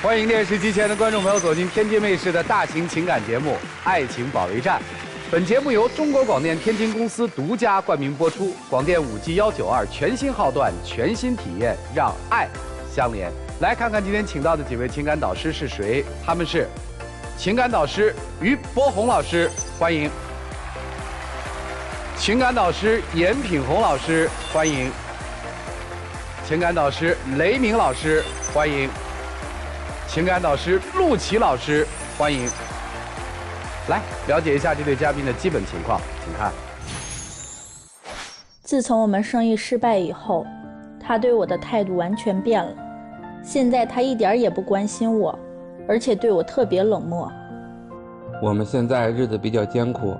欢迎电视机前的观众朋友走进天津卫视的大型情感节目《爱情保卫战》。本节目由中国广电天津公司独家冠名播出。广电5G192全新号段，全新体验，让爱相连。来看看今天请到的几位情感导师是谁？他们是情感导师于波红老师，欢迎；情感导师严品红老师，欢迎；情感导师雷鸣老师，欢迎；情感导师陆琪老师，欢迎。来了解一下这对嘉宾的基本情况，请看。自从我们生意失败以后，他对我的态度完全变了。现在他一点也不关心我，而且对我特别冷漠。我们现在日子比较艰苦，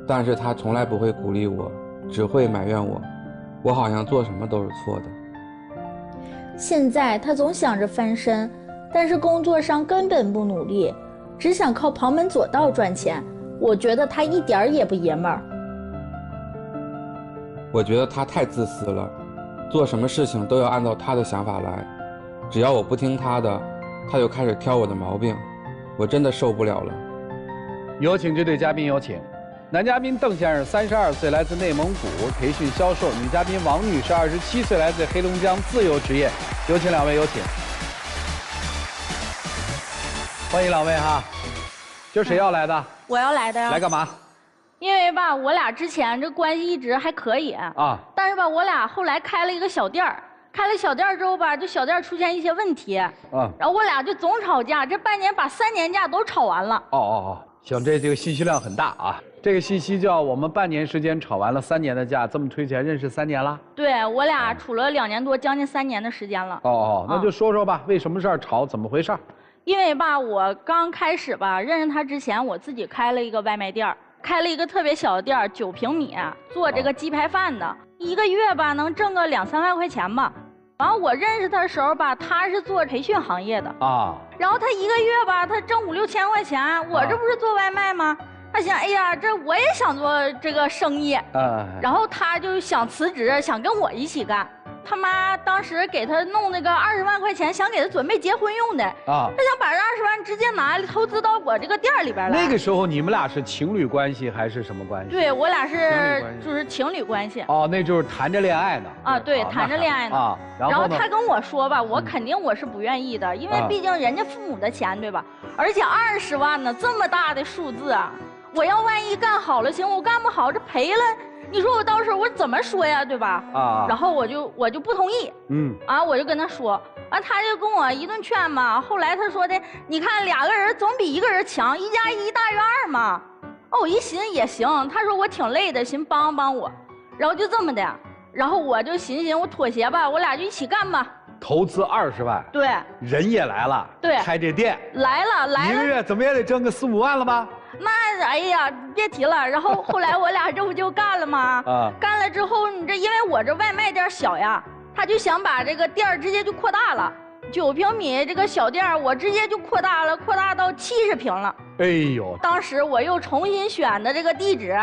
但是他从来不会鼓励我，只会埋怨我，我好像做什么都是错的。现在他总想着翻身，但是工作上根本不努力，只想靠旁门左道赚钱。我觉得他一点也不爷们儿。我觉得他太自私了，做什么事情都要按照他的想法来，只要我不听他的，他就开始挑我的毛病，我真的受不了了。有请这对嘉宾，有请。男嘉宾邓先生32岁，来自内蒙古，培训销售；女嘉宾王女士27岁，来自黑龙江，自由职业。有请两位，有请。欢迎两位哈。今儿谁要来的？我要来的呀。来干嘛？因为吧，我俩之前这关系一直还可以啊，但是吧，我俩后来开了一个小店儿，开了小店儿之后吧，就小店出现一些问题，然后我俩就总吵架，这半年把3年假都吵完了。行，这个信息量很大啊。这个信息叫我们半年时间吵完了3年的架，这么推起来认识3年了？对，我俩处了2年多，将近3年的时间了。那就说说吧，为什么事儿吵，怎么回事？因为吧，我刚开始吧认识他之前，我自己开了一个外卖店，开了一个特别小的店，9平米，做这个鸡排饭的，1个月吧能挣个2、3万块钱吧。完了我认识他的时候吧，他是做培训行业的然后他1个月吧，他挣5、6千块钱，我这不是做外卖吗？他想，哎呀，这我也想做这个生意然后他就想辞职，想跟我一起干。他妈当时给他弄那个20万块钱，想给他准备结婚用的他想把这20万直接拿来投资到我这个店里边来。那个时候你们俩是情侣关系还是什么关系？对，我俩是就是情侣关系。那就是谈着恋爱呢。对，谈着恋爱呢。然后他跟我说吧，我肯定我是不愿意的，因为毕竟人家父母的钱，对吧？而且20万呢，这么大的数字我要万一干好了行，我干不好这赔了。你说我到时候我怎么说呀，对吧？然后我就不同意，我就跟他说，他就跟我一顿劝嘛。后来他说的，你看2个人总比1个人强，1+1大于2嘛。我一寻也行，他说我挺累的，寻帮帮我，然后就这么的，然后我就寻我妥协吧，我俩就一起干吧。投资20万，对，人也来了，对，开这店来了，1个月怎么也得挣个4、5万了吧？那哎呀，别提了。然后后来我俩这不就干了吗？干了之后，你这因为我这外卖店小呀，他就想把这个店直接就扩大了，9平米这个小店我直接就扩大了，扩大到70平了。哎呦！当时我又重新选的这个地址，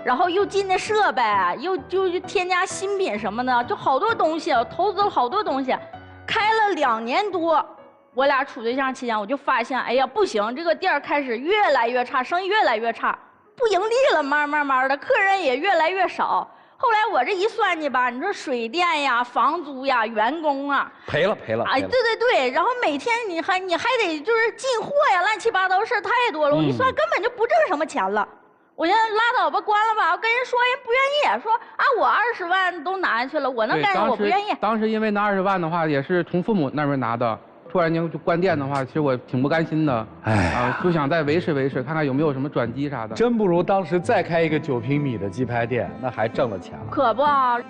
然后又进的设备，又添加新品什么的，就好多东西，投资了好多东西，开了2年多。我俩处对象期间，我就发现，哎呀，不行，这个店开始越来越差，生意越来越差，不盈利了，慢慢的，客人也越来越少。后来我这一算计吧，你说水电呀、房租呀、员工赔了。对，然后每天你还得就是进货呀，乱七八糟事儿太多了，我一算根本就不挣什么钱了。我现在拉倒吧，关了吧。我跟人说，人不愿意，说我20万都拿下去了，我能干什么？我不愿意。当时因为拿20万的话，也是从父母那边拿的。突然间就关店的话，其实我挺不甘心的，就想再维持，看看有没有什么转机啥的。真不如当时再开一个9平米的鸡排店，那还挣了钱了。可不，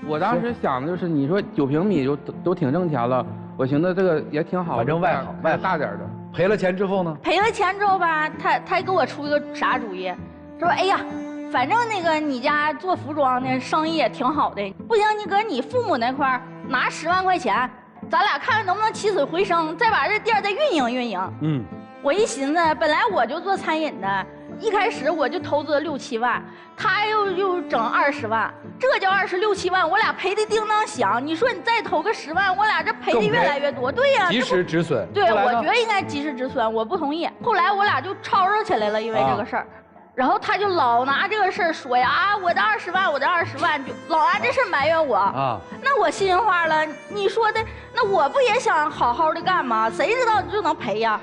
我当时想的就是，你说9平米都挺挣钱了，我寻思这个也挺好，反正外大点的。赔了钱之后呢？赔了钱之后吧，他给我出一个啥主意？说哎呀，反正那个你家做服装的生意也挺好的，不行，你搁你父母那块拿10万块钱。咱俩看看能不能起死回生，再把这店再运营。我一寻思，本来我就做餐饮的，一开始我就投资了6、7万，他又整20万，这叫26、7万，我俩赔的叮当响。你说你再投个10万，我俩这赔的越来越多。对呀，及时止损。对，我觉得应该及时止损，我不同意。后来我俩就吵吵起来了，因为这个事儿。然后他就老拿这个事儿说呀，啊，我的20万，我的20万，就老拿这事儿埋怨我啊。那我心话了，你说的，那我不也想好好的干吗？谁知道就能赔呀？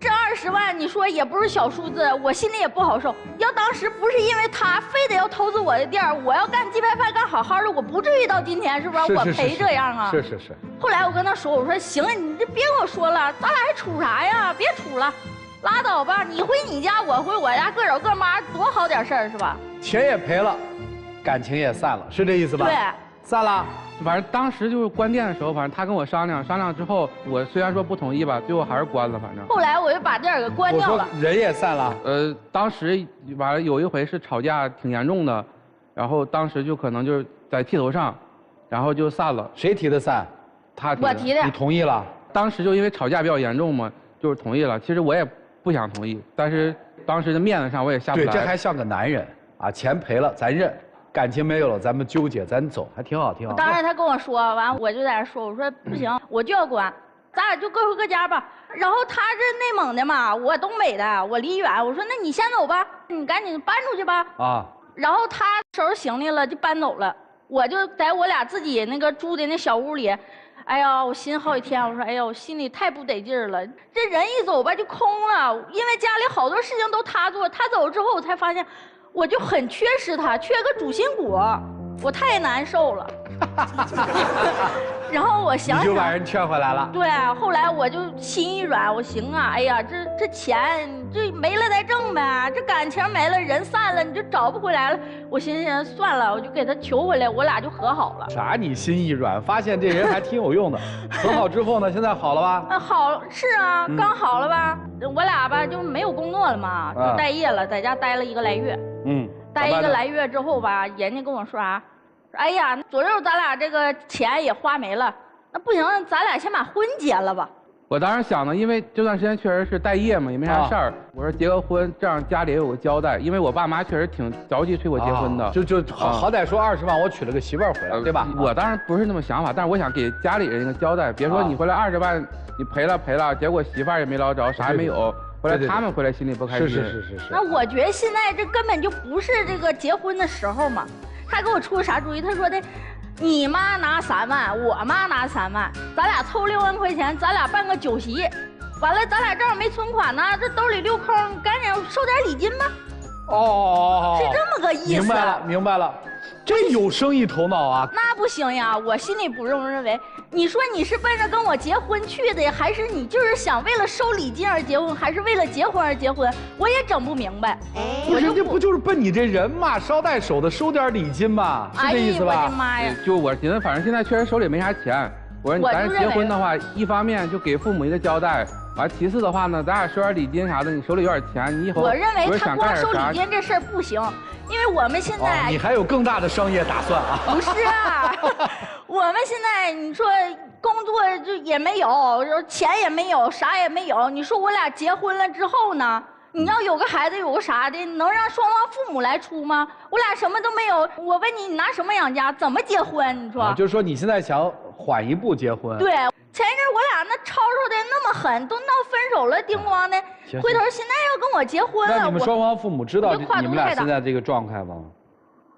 这20万，你说也不是小数字，我心里也不好受。要当时不是因为他非得要投资我的店儿，我要干鸡排饭干好好的，我不至于到今天，是不是？我赔这样啊？是。后来我跟他说，我说行，你这别跟我说了，咱俩还处啥呀？别处了，拉倒吧，你回你家，我回我家，各找各妈，多好点事儿是吧？钱也赔了，感情也散了，是这意思吧？对，散了。反正当时就是关店的时候，反正他跟我商量之后，我虽然说不同意吧，最后还是关了。反正后来我就把店给关掉了。我说人也散了。当时完了有一回是吵架挺严重的，然后当时就可能就是在气头上，然后就散了。谁提的散？他提的。我提的。你同意了？当时就因为吵架比较严重嘛，就是同意了。其实我也不想同意，但是当时的面子上我也下不来。对，这还像个男人啊，钱赔了咱认。感情没有了，咱们纠结，咱走，还挺好，挺好。当然他跟我说完，我就在那说，我说不行，我就要关，咱俩就各回各家吧。然后他这内蒙的嘛，我东北的，我离远，我说那你先走吧，你赶紧搬出去吧。啊。然后他收拾行李了，就搬走了，我就在我俩自己那个住的那小屋里，哎呀，我寻思好几天，我说哎呀，我心里太不得劲儿了，这人一走吧就空了，因为家里好多事情都他做，他走之后我才发现。我就很缺失他，缺个主心骨，我太难受了。然后我想想，你就把人劝回来了。对，后来我就心一软，我行啊，哎呀，这钱这没了再挣呗，这感情没了，人散了，你就找不回来了。我寻思算了，我就给他求回来，我俩就和好了。啥？你心一软，发现这人还挺有用的。和好之后呢，现在好了吧？好，是啊，刚好了吧？我俩吧就没有工作了嘛，就待业了，在家待了1个来月。待1个来月之后吧，人家跟我说啥？哎呀，左右咱俩这个钱也花没了，那不行，咱俩先把婚结了吧。我当时想呢，因为这段时间确实是待业嘛，也没啥事儿。我说结个婚，这样家里也有个交代，因为我爸妈确实挺着急催我结婚的。就好歹说20万，我娶了个媳妇儿回来，对吧？我当然不是那么想法，但是我想给家里人一个交代，别说你回来20万，你赔了，结果媳妇儿也没捞着，啥也没有。后来他们回来心里不开心。是。那我觉得现在这根本就不是这个结婚的时候嘛。他给我出个啥主意？他说的，你妈拿3万，我妈拿3万，咱俩凑6万块钱，咱俩办个酒席，完了咱俩正好没存款呢，这兜里溜空，赶紧收点礼金吧。是这么个意思。明白了。这有生意头脑啊！那不行呀，我心里不这么认为。你说你是奔着跟我结婚去的，还是你就是想为了收礼金而结婚，还是为了结婚而结婚？我也整不明白。人家不就是奔你这人嘛，捎带手的收点礼金嘛，是这意思吧？哎呀，我的妈呀！就我寻思，反正现在确实手里没啥钱。我说咱结婚的话，一方面就给父母一个交代，完其次的话呢，咱俩收点礼金啥的，你手里有点钱，你以后我认为他光收礼金这事儿不行。因为我们现在，你还有更大的商业打算啊？不是啊，我们现在你说工作就也没有，钱也没有，啥也没有。你说我俩结婚了之后呢？你要有个孩子，有个啥的，能让双方父母来出吗？我俩什么都没有，我问你，你拿什么养家？怎么结婚？你说？就是说你现在想缓一步结婚？对。前一阵我俩那吵吵的那么狠，都闹分手了，叮咣的。回头现在要跟我结婚了，那你们双方父母知道你们俩现在这个状态吗？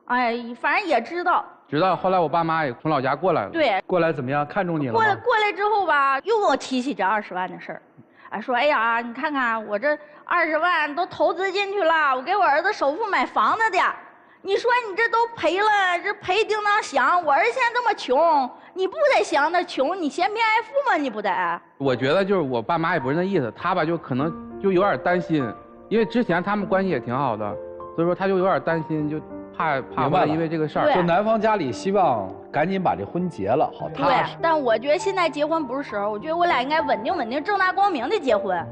哎，反正也知道。知道。后来我爸妈也从老家过来了。对。过来怎么样？看中你了吗？过来之后吧，又跟我提起这20万的事儿，哎，说哎呀，你看看我这20万都投资进去了，我给我儿子首付买房子的。你说你这都赔了，这赔叮当响。我儿子现在这么穷，你不得想他穷，你嫌贫爱富吗？你不得？我觉得就是我爸妈也不是那意思，他吧就可能就有点担心，因为之前他们关系也挺好的，所以说他就有点担心，就怕因为这个事儿。就男方家里希望赶紧把这婚结了，好踏实。对，但我觉得现在结婚不是时候，我觉得我俩应该稳定、正大光明的结婚。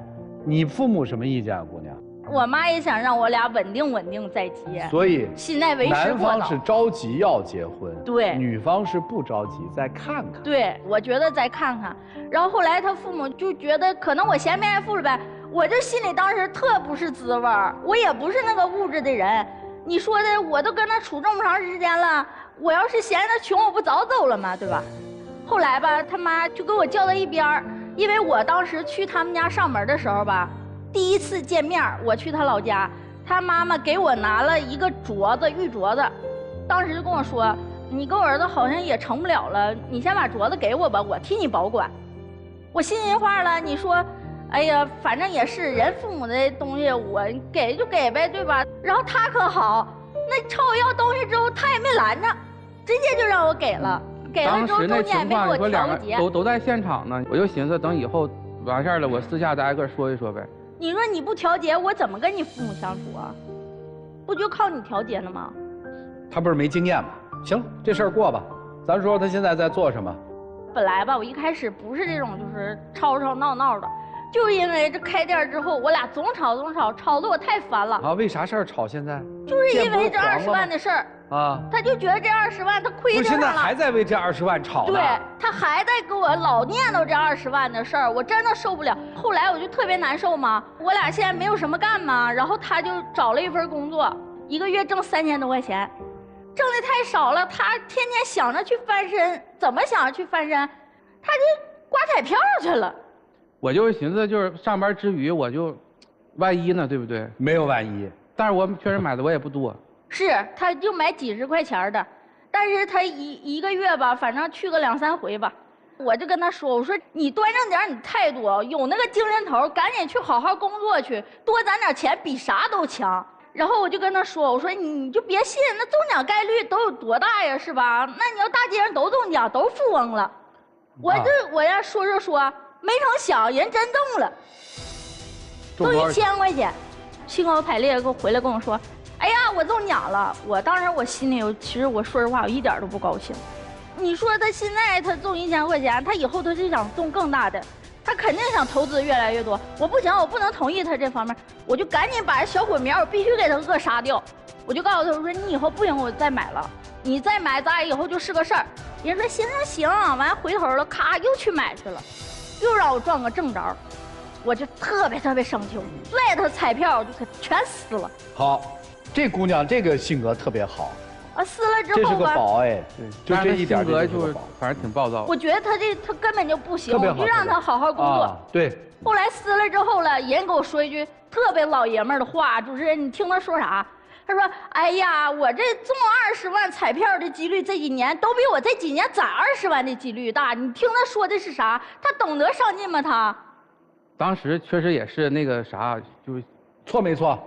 你父母什么意见啊，姑娘？我妈也想让我俩稳定再结，所以现在为时男方是着急要结婚，对，女方是不着急，再看看。对，我觉得再看看。然后后来他父母就觉得可能我嫌贫爱富了呗，我就心里当时特不是滋味儿，我也不是那个物质的人。你说的，我都跟他处这么长时间了，我要是嫌他穷，我不早走了吗？对吧？后来吧，他妈就给我叫到一边儿，因为我当时去他们家上门的时候吧，第一次见面，我去他老家，他妈妈给我拿了一个镯子，玉镯子，当时就跟我说，你跟我儿子好像也成不了了，你先把镯子给我吧，我替你保管。我心里话了，你说，哎呀，反正也是人父母的东西，我给就给呗，对吧？然后他可好，那朝我要东西之后，他也没拦着，直接就让我给了。给了之后，中间也没给我调个节。都在现场呢，我就寻思等以后完事儿了，我私下再挨个说一说呗。你说你不调节，我怎么跟你父母相处啊？不就靠你调节呢吗？他不是没经验吗？行了，这事儿过吧。咱说他现在在做什么？本来吧，我一开始不是这种，就是吵吵闹闹的，就因为这开店之后，我俩总吵，吵得我太烦了。啊，为啥事儿吵？现在就是因为这20万的事儿啊，他就觉得这20万他亏着了。现在还在为这20万吵呢。对，他还在给我老念叨这20万的事儿，我真的受不了。后来我就特别难受嘛，我俩现在没有什么干嘛，然后他就找了一份工作，1个月挣3000多块钱。挣的太少了，他天天想着去翻身，怎么想着去翻身，他就刮彩票去了。我就是寻思，就是上班之余，我就，万一呢，对不对？没有万一，但是我确实买的我也不多。是，他就买几十块钱的，但是他一个月吧，反正去个2、3回吧。我就跟他说，我说你端正点你态度，有那个精神头，赶紧去好好工作去，多攒点钱比啥都强。然后我就跟他说，我说你就别信，那中奖概率都有多大呀，是吧？那你要大街上都中奖，都富翁了。我要说，没成想人真中了，中1000块钱，兴高采烈回来跟我说，哎呀，我中奖了。当时我心里其实我说实话，我一点都不高兴。你说他现在他中1000块钱，他以后他就想中更大的。他肯定想投资越来越多，我不行，我不能同意他这方面，我就赶紧把这小鬼苗，我必须给他扼杀掉。我就告诉他，我说你以后不行，我再买了，你再买，咱俩以后就是个事儿。人说行，完回头了，咔又去买去了，又让我撞个正着，我就特别生气，拽他彩票我就可全撕了。好，这姑娘这个性格特别好。撕了之后吧，这是个宝哎，就这一点就是反正挺暴躁。我觉得他根本就不行，我就让他好好工作。对。后来撕了之后了，人给我说一句特别老爷们儿的话，主持人你听他说啥？他说：“哎呀，我这中20万彩票的几率这几年都比我这几年攒20万的几率大。你听他说的是啥？他懂得上进吗？他？”当时确实也是那个啥，就是错没错？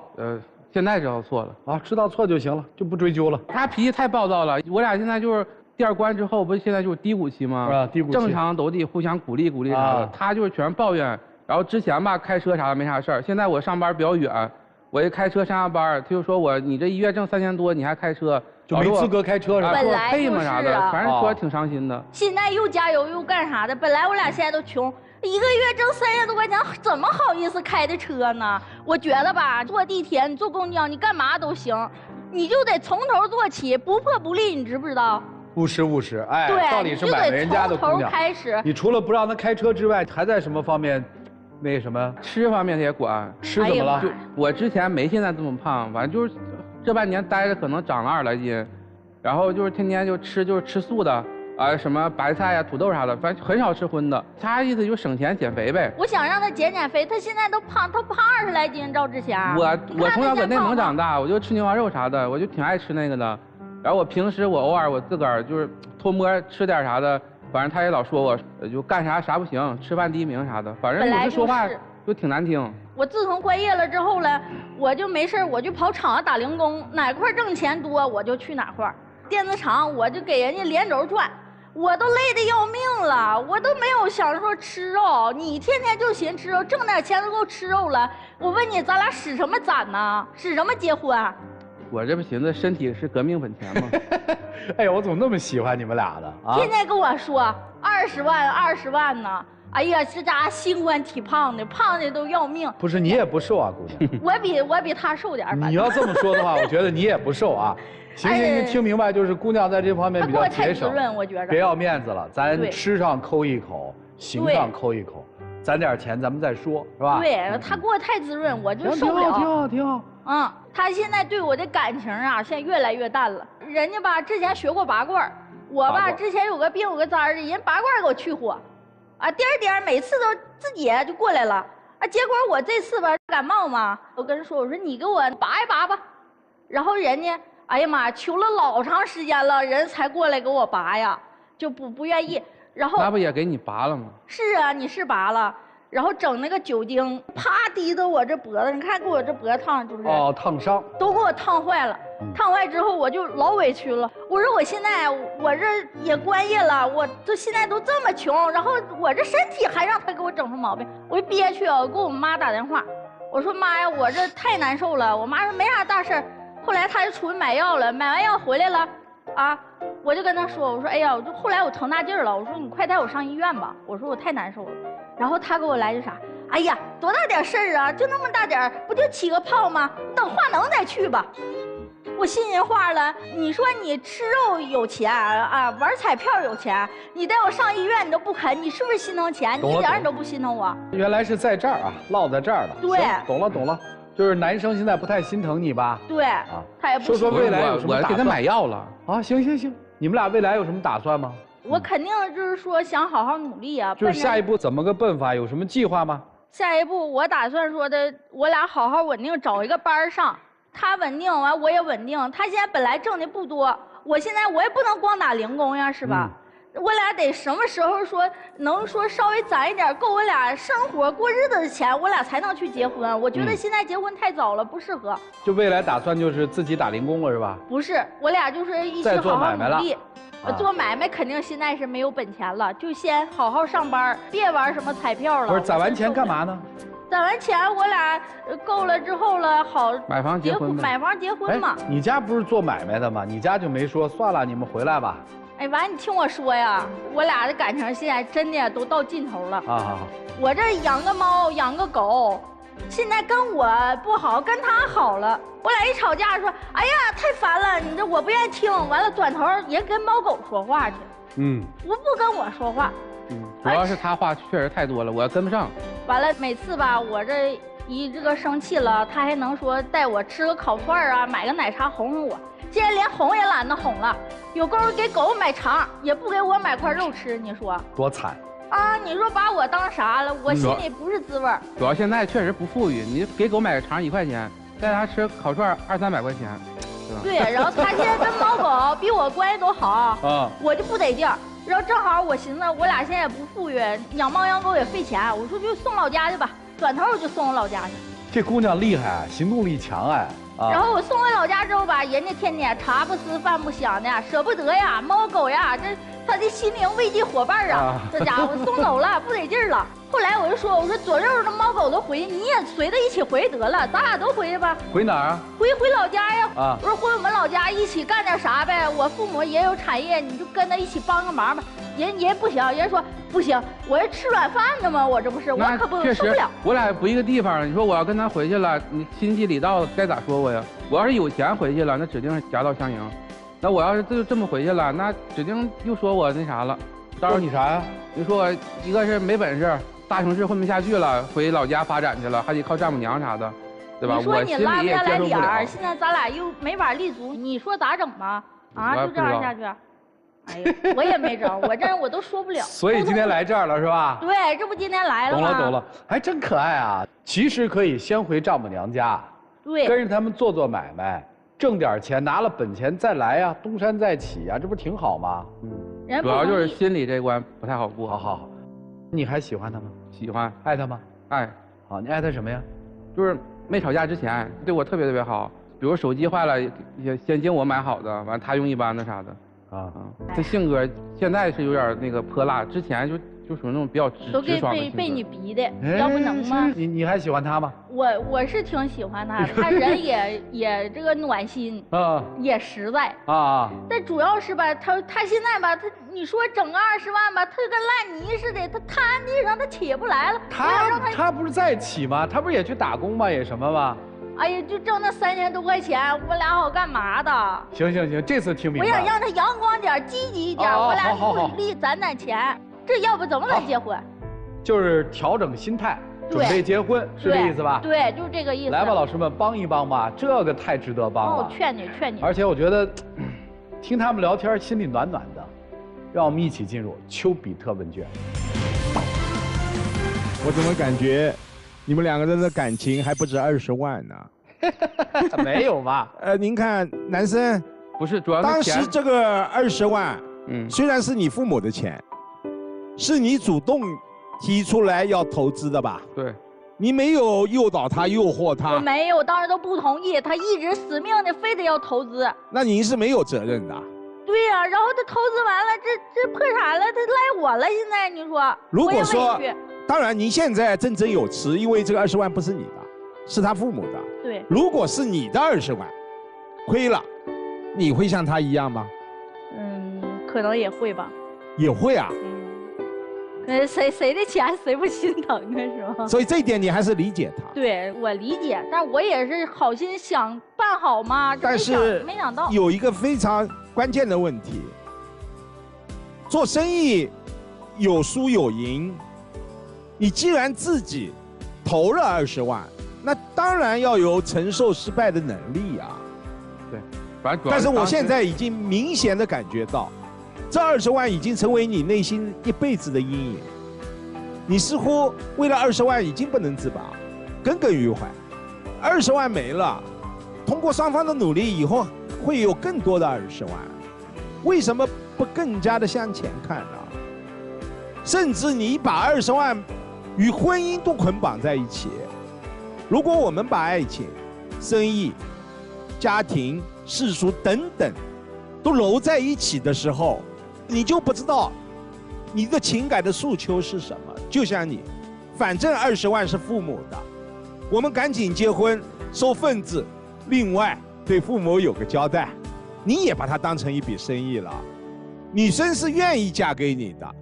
现在知道错了啊，知道错就行了，就不追究了。他脾气太暴躁了，我俩现在就是第2关之后，不是现在就是低谷期吗？啊，低谷期。正常都得互相鼓励啥的，他就是全抱怨。然后之前吧，开车啥的没啥事儿，现在我上班比较远，我一开车上下班，他就说你这1月挣3000多，你还开车，就没资格开车是吧？本来配嘛啥的，反正说挺伤心的。现在又加油又干啥的，本来我俩现在都穷。1个月挣3000多块钱，怎么好意思开的车呢？我觉得吧，坐地铁、你坐公交、你干嘛都行，你就得从头做起，不破不立，你知不知道？务实，哎，对，到底是买人家的姑娘。从头开始。你除了不让他开车之外，还在什么方面，那什么？吃方面他也管。吃怎么了？就我之前没现在这么胖，反正就是这半年待着可能长了20来斤，然后就是天天就吃素的。什么白菜呀、土豆啥的，反正很少吃荤的。他意思就省钱减肥呗。我想让他减肥，他现在都胖，他胖20来斤，赵志祥。我从小在内蒙长大，我就吃牛羊肉啥的，我就挺爱吃那个的。然后我平时偶尔我自个儿就是偷摸吃点啥的，反正他也老说我就干啥不行，吃饭第1名啥的，反正有时说话就挺难听。我自从关业了之后了，我就没事我就跑厂子打零工，哪块挣钱多我就去哪块。电子厂我就给人家连轴转。我都累得要命了，我都没有想说吃肉，你天天就寻吃肉，挣点钱都够吃肉了。我问你，咱俩使什么攒呢？使什么结婚？我这不寻思身体是革命本钱吗？哎呀，我怎么那么喜欢你们俩的啊？天天跟我说20万呢。哎呀，这家心宽体胖的，胖的都要命。不是你也不瘦啊，姑娘。我比他瘦点。你要这么说的话，我觉得你也不瘦啊。行，听明白，就是姑娘在这方面比较节省，我觉着别要面子了，咱吃上抠一口，行上抠一口，攒点钱咱们再说，是吧？对，他过得太滋润，我就受不了。挺好，挺好。嗯，他现在对我的感情啊，现在越来越淡了。人家吧之前学过拔罐，我吧之前有个病有个灾的，人拔罐给我去火，啊，颠颠每次都自己就过来了，啊，结果我这次吧感冒嘛，我跟人说，我说你给我拔一拔吧，然后人家哎呀妈，求了老长时间了，人才过来给我拔呀，就不愿意，然后那不也给你拔了吗？是啊，你是拔了。然后整那个酒精，啪滴到我这脖子，你看给我这脖子烫就是哦，烫伤，都给我烫坏了。烫坏之后我就老委屈了。我说我现在我这也关业了，我这现在都这么穷，然后我这身体还让他给我整出毛病，我就憋屈啊！我给我妈打电话，我说妈呀，我这太难受了。我妈说没啥大事儿。后来她就出去买药了，买完药回来了，啊，我就跟她说，我说哎呀，后来我疼大劲儿了，我说你快带我上医院吧，我说我太难受了。然后他给我来句啥？哎呀，多大点事儿啊，就那么大点儿，不就起个泡吗？你等化脓再去吧。我信人话了，你说你吃肉有钱啊，玩彩票有钱，你带我上医院你都不肯，你是不是心疼钱？你一点你都不心疼我。原来是在这儿啊，落在这儿了。对，懂了，就是男生现在不太心疼你吧？对，啊，他也不说未来有什么打算？我给他买药了啊，行，你们俩未来有什么打算吗？我肯定就是说想好好努力啊。就是下一步怎么个奔法？有什么计划吗？下一步我打算说的，我俩好好稳定，找一个班上，他稳定完我也稳定。他现在本来挣的不多，我现在我也不能光打零工呀，是吧？我俩得什么时候说能说稍微攒一点够我俩生活过日子的钱，我俩才能去结婚。我觉得现在结婚太早了，不适合。就未来打算就是自己打零工了是吧？不是，我俩就是一起好好努力。做买卖肯定现在是没有本钱了，就先好好上班，别玩什么彩票了。不是攒完钱干嘛呢？攒完钱我俩够了之后了，好买房结婚，买房结婚嘛。你家不是做买卖的吗？你家就没说算了，你们回来吧。哎，完你听我说呀，我俩的感情现在真的都到尽头了。好。我这养个猫，养个狗。现在跟我不好，跟他好了。我俩一吵架说，哎呀，太烦了，你这我不愿意听。完了，转头也跟猫狗说话去。不跟我说话。主要是他话确实太多了，我跟不上。完了，每次吧，我这个生气了，他还能说带我吃个烤串啊，买个奶茶哄哄我。现在连哄也懒得哄了，有功夫给狗买肠，也不给我买块肉吃，你说多惨。啊！你说把我当啥了？我心里不是滋味。主要现在确实不富裕，你给狗买个肠1块钱，带它吃烤串200-300块钱，对吧？对，然后他现在跟猫狗比我关系都好啊，我就不得劲儿。然后正好我寻思，我俩现在也不富裕，养猫养狗也费钱，我说就送老家去吧。转头我就送我老家去。这姑娘厉害啊，行动力强哎。然后我送回老家之后吧，人家天天茶不思饭不想的，舍不得呀，猫狗呀，这他的心灵慰藉伙伴啊，这家伙送走了，不得劲儿了。后来我就说，我说左右的猫狗都回去，你也随着一起回得了，咱俩都回去吧。回哪儿啊？回老家呀。我说回我们老家一起干点啥呗，我父母也有产业，你就跟他一起帮个忙吧。人不行，人说不行，我是吃软饭的嘛，我这不是，我可不受不了。我俩不一个地方，你说我要跟他回去了，你亲戚里道该咋说我呀？我要是有钱回去了，那指定是夹道相迎；那我要是就这么回去了，那指定又说我那啥了。到时候你啥呀？你说我一个是没本事，大城市混不下去了，回老家发展去了，还得靠丈母娘啥的，对吧？你说你拉不下来脸儿，现在咱俩又没法立足，你说咋整吧？啊，就这样下去。哎呀，我也没招，我都说不了。所以今天来这儿了是吧？对，这不今天来了吗？懂了，还真可爱啊！其实可以先回丈母娘家，对，跟着他们做买卖，挣点钱，拿了本钱再来呀，东山再起呀，这不挺好吗？主要就是心理这关不太好过。好，你还喜欢他吗？喜欢，爱他吗？爱。好，你爱他什么呀？就是没吵架之前对我特别好，比如手机坏了也先经我买好的，完他用一般的啥的。这性格现在是有点那个泼辣，之前就属于那种比较直爽的性格。被你逼的，要不能吗？你还喜欢他吗？我是挺喜欢他的，他人也这个暖心啊，也实在啊。但主要是吧，他现在吧，你说整个20万吧，他跟烂泥似的，他瘫地上他起不来了。他不是在起吗？他不是也去打工吗？也什么吗？哎呀，就挣那3000多块钱，我俩好干嘛的？行，这次听明白了。我想让他阳光点，积极一点，我俩努力攒钱，这要不怎么能结婚？就是调整心态，对准备结婚，是这意思吧？对，就是这个意思。来吧，老师们帮一帮吧，这个太值得帮了。我劝你，劝你。而且我觉得，听他们聊天，心里暖暖的。让我们一起进入丘比特问卷。我怎么感觉你们两个人的感情还不止20万呢？没有吧？您看，男生不是，主要是当钱时这个20万，虽然是你父母的钱，是你主动提出来要投资的吧？对，你没有诱导他、诱惑他。我没有，当时都不同意，他一直死命的非得要投资。那您是没有责任的。对呀、然后他投资完了，这破产了，他赖我了。现在你说，如果说我也委屈，当然您现在振振有词，因为这个20万不是你的，是他父母的。对，如果是你的20万，亏了，你会像他一样吗？可能也会吧。也会啊。谁的钱谁不心疼啊，是吧？所以这一点你还是理解他。对，我理解，但我也是好心想办好嘛。但是没想到有一个非常关键的问题，做生意有输有赢，你既然自己投了20万，那当然要有承受失败的能力啊。对，反正主要但是我现在已经明显的感觉到，这20万已经成为你内心一辈子的阴影。你似乎为了20万已经不能自拔，耿耿于怀。20万没了，通过双方的努力，以后会有更多的20万。为什么不更加的向前看呢？甚至你把20万与婚姻都捆绑在一起。如果我们把爱情、生意、家庭、世俗等等都揉在一起的时候，你就不知道你的情感的诉求是什么。就像你，反正20万是父母的，我们赶紧结婚收份子，另外对父母有个交代。你也把它当成一笔生意了。女生是愿意嫁给你的，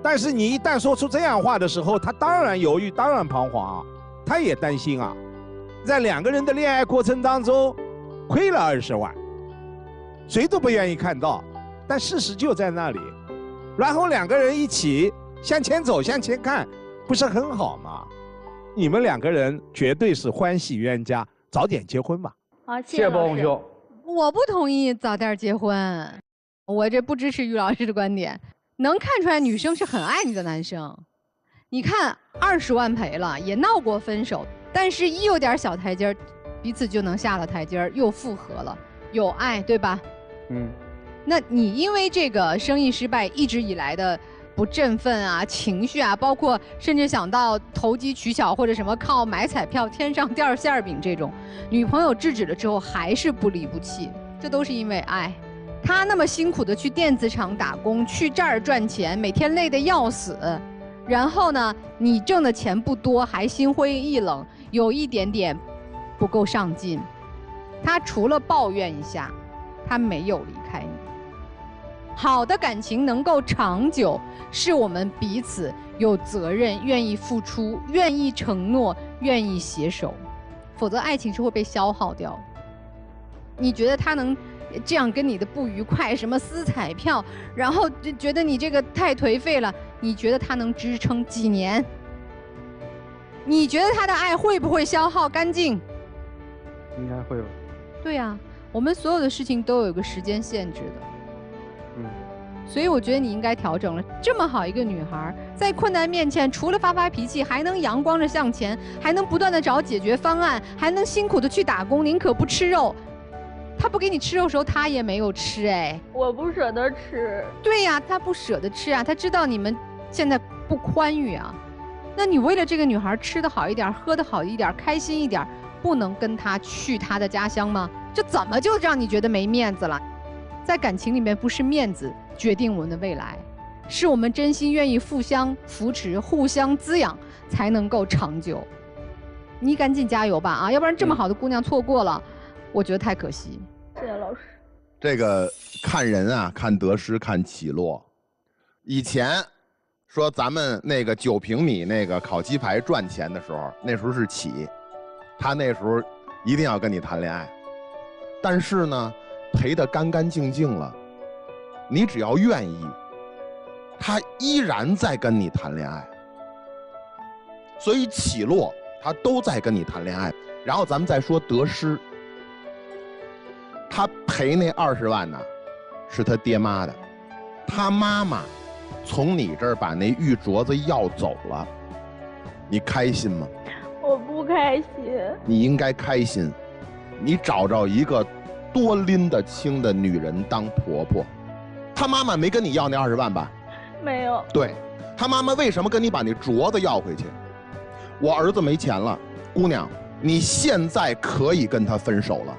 但是你一旦说出这样话的时候，她当然犹豫，当然彷徨啊，她也担心啊。在2个人的恋爱过程当中，亏了20万，谁都不愿意看到，但事实就在那里。然后2个人一起向前走，向前看，不是很好吗？你们2个人绝对是欢喜冤家，早点结婚吧。好，谢谢波红兄。我不同意早点结婚，我这不支持于老师的观点。能看出来女生是很爱你的男生。你看20万赔了，也闹过分手，但是一有点小台阶儿，彼此就能下了台阶儿，又复合了，有爱，对吧？那你因为这个生意失败，一直以来的不振奋啊、情绪啊，包括甚至想到投机取巧或者什么靠买彩票天上掉馅儿饼这种，女朋友制止了之后还是不离不弃，这都是因为爱。他那么辛苦的去电子厂打工，去这儿赚钱，每天累得要死，然后呢，你挣的钱不多，还心灰意冷，有一点点不够上进。他除了抱怨一下，他没有离开你。好的感情能够长久，是我们彼此有责任，愿意付出，愿意承诺，愿意携手，否则爱情是会被消耗掉。你觉得他能这样跟你的不愉快，什么撕彩票，然后就觉得你这个太颓废了，你觉得他能支撑几年？你觉得他的爱会不会消耗干净？应该会吧。对呀，我们所有的事情都有一个时间限制的。所以我觉得你应该调整了。这么好一个女孩，在困难面前，除了发发脾气，还能阳光着向前，还能不断的找解决方案，还能辛苦的去打工，宁可不吃肉。他不给你吃肉的时候，他也没有吃哎。我不舍得吃。对呀，他不舍得吃啊，他知道你们现在不宽裕啊。那你为了这个女孩吃得好一点，喝得好一点，开心一点，不能跟她去她的家乡吗？这怎么就让你觉得没面子了？在感情里面，不是面子决定我们的未来，是我们真心愿意互相扶持、互相滋养，才能够长久。你赶紧加油吧啊！要不然这么好的姑娘错过了，我觉得太可惜。谢谢老师。这个看人啊，看得失，看起落。以前说咱们那个9平米那个烤鸡排赚钱的时候，那时候是起，他那时候一定要跟你谈恋爱，但是呢，赔得干干净净了。你只要愿意，他依然在跟你谈恋爱。所以起落他都在跟你谈恋爱。然后咱们再说得失，他赔那20万呢，是他爹妈的，他妈妈从你这儿把那玉镯子要走了，你开心吗？我不开心。你应该开心，你找着一个多拎得清的女人当婆婆。他妈妈没跟你要那20万吧？没有。对，他妈妈为什么跟你把那镯子要回去？我儿子没钱了，姑娘，你现在可以跟他分手了。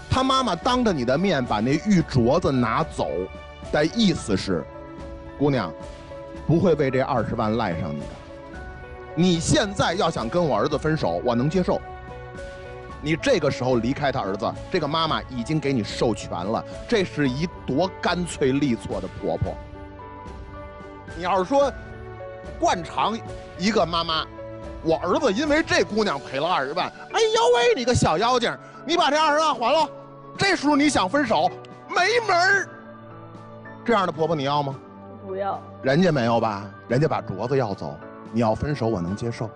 他妈妈当着你的面把那玉镯子拿走，的意思是，姑娘，不会为这20万赖上你的。你现在要想跟我儿子分手，我能接受。你这个时候离开他儿子，这个妈妈已经给你授权了，这是一多干脆利索的婆婆。你要是说，惯常一个妈妈，我儿子因为这姑娘赔了20万，哎呦喂，你个小妖精，你把这20万还了，这时候你想分手，没门儿。这样的婆婆你要吗？不要。人家没有吧？人家把镯子要走，你要分手我能接受。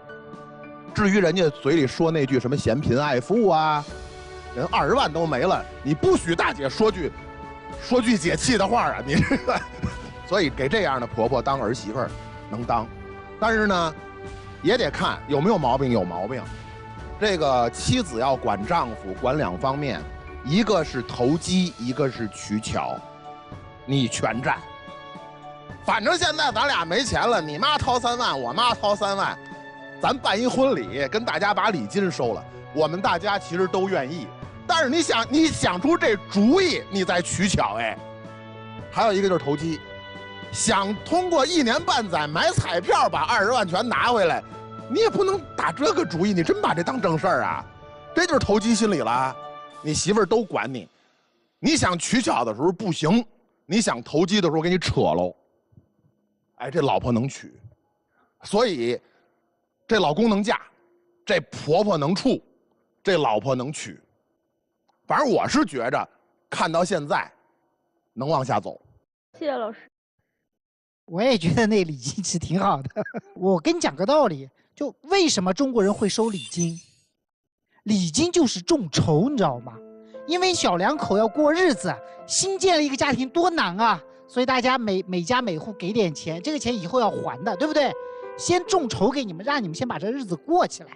至于人家嘴里说那句什么嫌贫爱富啊，人20万都没了，你不许大姐说句解气的话啊！你这个，所以给这样的婆婆当儿媳妇儿能当，但是呢，也得看有没有毛病。有毛病，这个妻子要管丈夫，管2方面，一个是投机，一个是取巧，你全占。反正现在咱俩没钱了，你妈掏3万，我妈掏3万。咱办一婚礼，跟大家把礼金收了，我们大家其实都愿意。但是你想出这主意，你再取巧哎。还有一个就是投机，想通过1年半载买彩票把20万全拿回来，你也不能打这个主意，你真把这当正事儿啊？这就是投机心理了。你媳妇儿都管你，你想取巧的时候不行，你想投机的时候给你扯喽。哎，这老婆能娶，所以。这老公能嫁，这婆婆能处，这老婆能娶。反正我是觉着，看到现在，能往下走。谢谢老师。我也觉得那礼金是挺好的。我跟你讲个道理，就为什么中国人会收礼金？礼金就是众筹，你知道吗？因为小两口要过日子，新建了一个家庭多难啊，所以大家每家每户给点钱，这个钱以后要还的，对不对？先众筹给你们，让你们先把这日子过起来。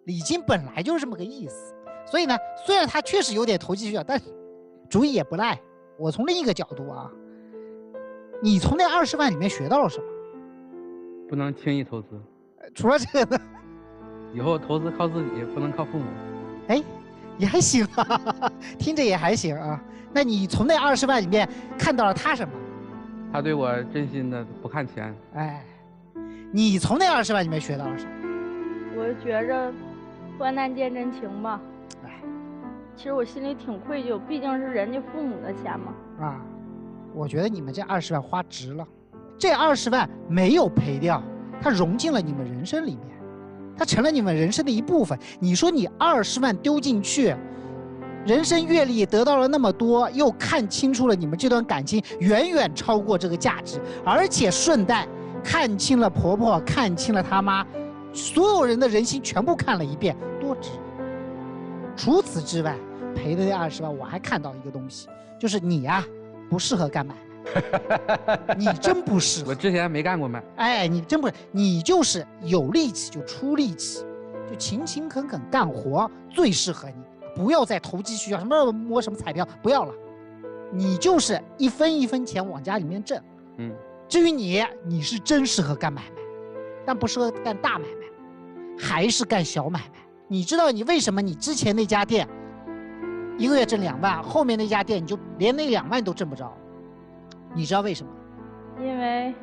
礼金本来就是这么个意思，所以呢，虽然它确实有点投机取巧，但主意也不赖。我从另一个角度啊，你从那20万里面学到了什么？不能轻易投资。除了这个呢？以后投资靠自己，不能靠父母。哎，也还行啊，听着也还行啊。那你从那20万里面看到了他什么？他对我真心的，不看钱。哎。你从那20万里面学到了什么？我觉着，患难见真情吧。哎，其实我心里挺愧疚，毕竟是人家父母的钱嘛。啊，我觉得你们这20万花值了。这20万没有赔掉，它融进了你们人生里面，它成了你们人生的一部分。你说你20万丢进去，人生阅历得到了那么多，又看清楚了你们这段感情远远超过这个价值，而且顺带。看清了婆婆，看清了他妈，所有人的人心全部看了一遍，多值。除此之外，赔的那20万，我还看到一个东西，就是你呀，不适合干买卖。你真不适合。我之前没干过买。哎，你真不是，你就是有力气就出力气，就勤勤恳恳干活最适合你。不要再投机取巧，什么摸什么彩票，不要了。你就是一分一分钱往家里面挣。至于你是真适合干买卖，但不适合干大买卖，还是干小买卖。你知道你为什么你之前那家店1个月挣2万，后面那家店你就连那2万都挣不着？你知道为什么？因为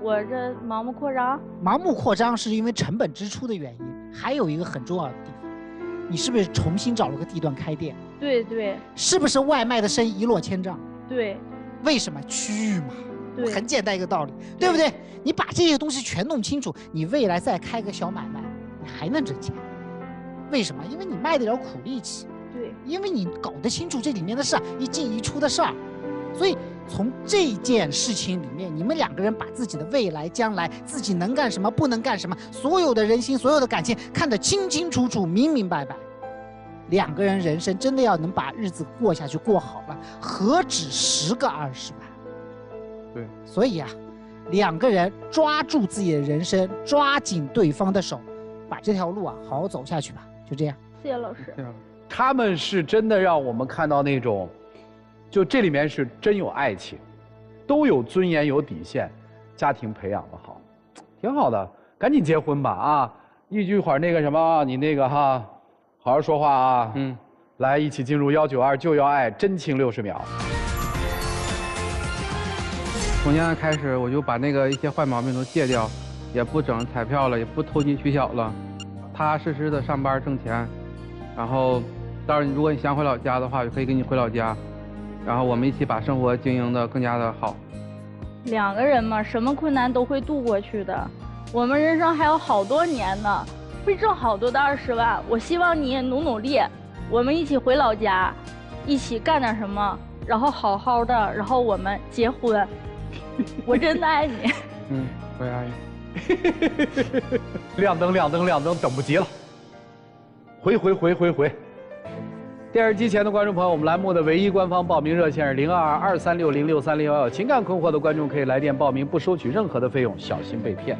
我这盲目扩张。盲目扩张是因为成本支出的原因，还有一个很重要的地方，你是不是重新找了个地段开店？对对。是不是外卖的生意一落千丈？对。为什么？区域嘛。对，很简单一个道理，对不对？你把这些东西全弄清楚，你未来再开个小买卖，你还能挣钱。为什么？因为你卖得了苦力气。对，因为你搞得清楚这里面的事儿，一进一出的事儿，所以从这件事情里面，你们两个人把自己的未来、将来，自己能干什么、不能干什么，所有的人心、所有的感情看得清清楚楚、明明白白。两个人人生真的要能把日子过下去、过好了，何止10个20万？对，所以啊，两个人抓住自己的人生，抓紧对方的手，把这条路啊好好走下去吧。就这样。谢谢老师。他们是真的让我们看到那种，就这里面是真有爱情，都有尊严有底线，家庭培养的好，挺好的，赶紧结婚吧啊！一会儿那个什么，你那个哈，好好说话啊。来，一起进入192就要爱真情60秒。从现在开始，我就把那个一些坏毛病都戒掉，也不整彩票了，也不投机取巧了，踏踏实实的上班挣钱，然后到时候如果你想回老家的话，也可以跟你回老家，然后我们一起把生活经营的更加的好。两个人嘛，什么困难都会度过去的。我们人生还有好多年呢，会挣好多的20万。我希望你也努力，我们一起回老家，一起干点什么，然后好好的，然后我们结婚。我真的爱你。我也爱你。亮灯，亮灯，亮灯，等不及了。回。电视机前的观众朋友，我们栏目的唯一官方报名热线是0223606311，情感困惑的观众可以来电报名，不收取任何的费用，小心被骗。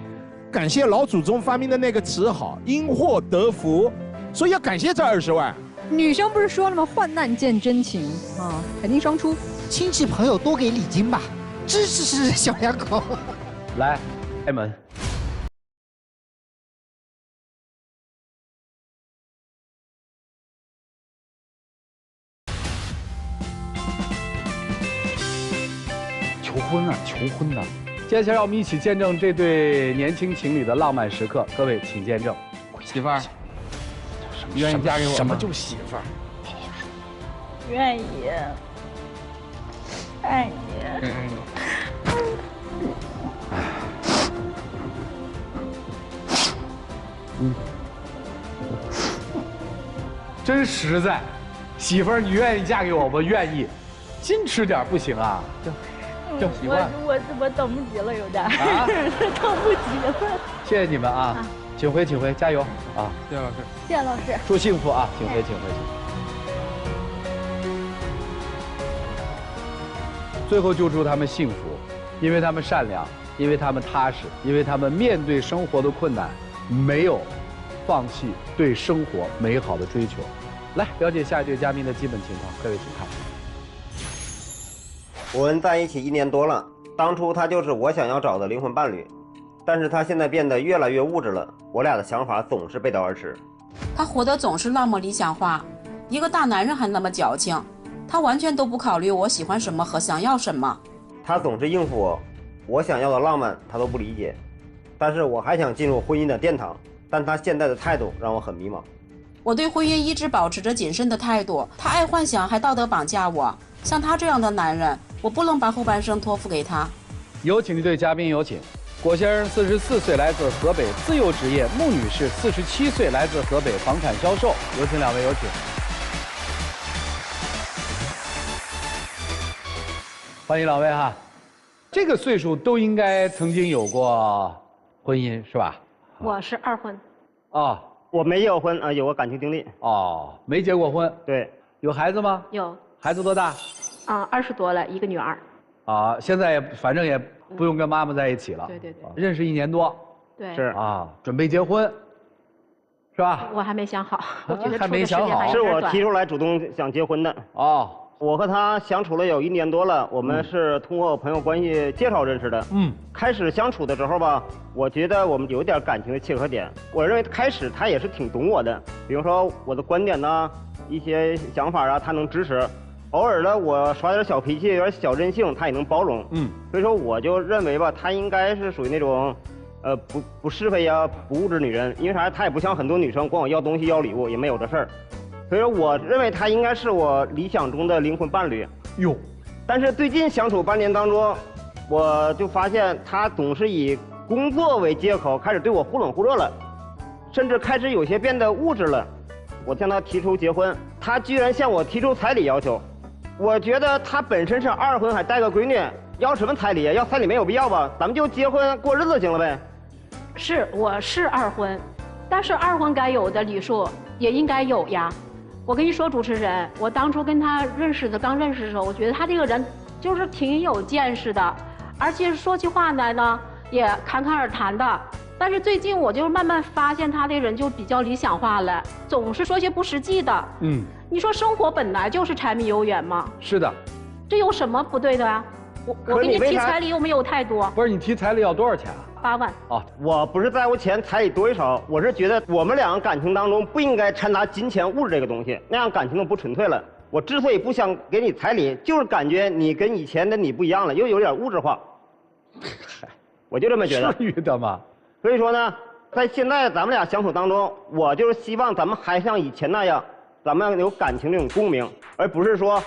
感谢老祖宗发明的那个词好，因祸得福，所以要感谢这20万。女生不是说了吗？患难见真情啊，肯定双出。亲戚朋友多给礼金吧，支持小两口。来，开门。求婚啊，求婚呐！接下来让我们一起见证这对年轻情侣的浪漫时刻。各位，请见证。媳妇儿，愿意嫁给我吗？什么就媳妇儿？好好说。愿意，爱你。真实在，媳妇儿，你愿意嫁给我吗？愿意，矜持点不行啊。叫习惯。我等不及了，有点。啊，等不及了。谢谢你们啊，请回，加油啊！谢谢老师。谢谢老师。祝幸福啊！请回。最后就祝他们幸福，因为他们善良，因为他们踏实，因为他们面对生活的困难，没有放弃对生活美好的追求。来了解下一对嘉宾的基本情况，各位请看。我们在一起1年多了，当初他就是我想要找的灵魂伴侣，但是他现在变得越来越物质了，我俩的想法总是背道而驰。他活得总是那么理想化，一个大男人还那么矫情，他完全都不考虑我喜欢什么和想要什么。他总是应付我想要的浪漫他都不理解，但是我还想进入婚姻的殿堂，但他现在的态度让我很迷茫。我对婚姻一直保持着谨慎的态度，他爱幻想还道德绑架我，像他这样的男人，我不能把后半生托付给他。有请这对嘉宾，有请。郭先生44岁，来自河北，自由职业；穆女士47岁，来自河北，房产销售。有请两位，有请。欢迎两位哈。这个岁数都应该曾经有过婚姻是吧？我是2婚。啊，我没有婚啊，有过感情经历。哦，没结过婚。对。有孩子吗？有。孩子多大？20多了，一个女儿。啊，现在反正也不用跟妈妈在一起了。对对对。认识1年多。对。是啊，准备结婚，是吧？我还没想好，我觉得还没想好。是我提出来主动想结婚的。哦。我和他相处了有1年多了，我们是通过朋友关系介绍认识的。开始相处的时候吧，我觉得我们有点感情的契合点。我认为开始他也是挺懂我的，比如说我的观点呐，一些想法啊，他能支持。偶尔呢，我耍点小脾气，有点小任性，他也能包容。所以说我就认为吧，他应该是属于那种，不是非呀，不物质女人。因为啥？他也不像很多女生管我要东西要礼物，也没有这事儿。所以说，我认为他应该是我理想中的灵魂伴侣。哟，但是最近相处半年当中，我就发现他总是以工作为借口，开始对我忽冷忽热了，甚至开始有些变得物质了。我向他提出结婚，他居然向我提出彩礼要求。我觉得他本身是二婚，还带个闺女，要什么彩礼？要彩礼没有必要吧？咱们就结婚过日子行了呗。是，我是二婚，但是二婚该有的礼数也应该有呀。我跟你说，主持人，我当初跟他刚认识的时候，我觉得他这个人就是挺有见识的，而且说起话来呢也侃侃而谈的。但是最近我就慢慢发现他这人就比较理想化了，总是说些不实际的。你说生活本来就是柴米油盐嘛。是的。这有什么不对的啊？我给你提彩礼又没有太多。不是你提彩礼要多少钱啊？ 8万。哦，我不是在乎钱彩礼多与少，我是觉得我们两个感情当中不应该掺杂金钱物质这个东西，那样感情就不纯粹了。我之所以不想给你彩礼，就是感觉你跟以前的你不一样了，又有点物质化。我就这么觉得。至于的吗？所以说呢，在现在咱们俩相处当中，我就是希望咱们还像以前那样，咱们有感情这种共鸣，而不是说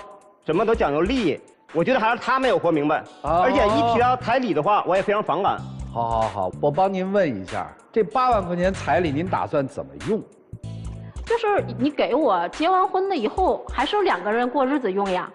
什么都讲究利益。我觉得还是他没有活明白，而且一提到彩礼的话，我也非常反感。好，我帮您问一下，这8万块钱彩礼您打算怎么用？就是你给我结完婚了以后，还是2个人过日子用呀。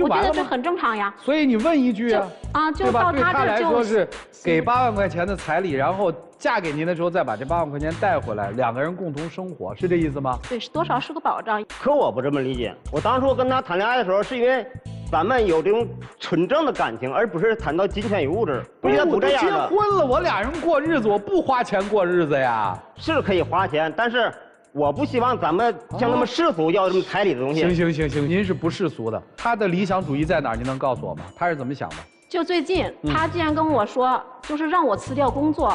我觉得这很正常呀。所以你问一句啊，就到他这儿来说是给8万块钱的彩礼，然后嫁给您的时候再把这8万块钱带回来，2个人共同生活，是这意思吗？对，多少是个保障。可我不这么理解，我当初跟他谈恋爱的时候，是因为咱们有这种纯正的感情，而不是谈到金钱与物质。我觉得不这样的。我结婚了，我俩人过日子，我不花钱过日子呀。是可以花钱，但是我不希望咱们像那么世俗要这么彩礼的东西。行，您是不世俗的。他的理想主义在哪儿？您能告诉我吗？他是怎么想的？就最近，他竟然跟我说，就是让我辞掉工作，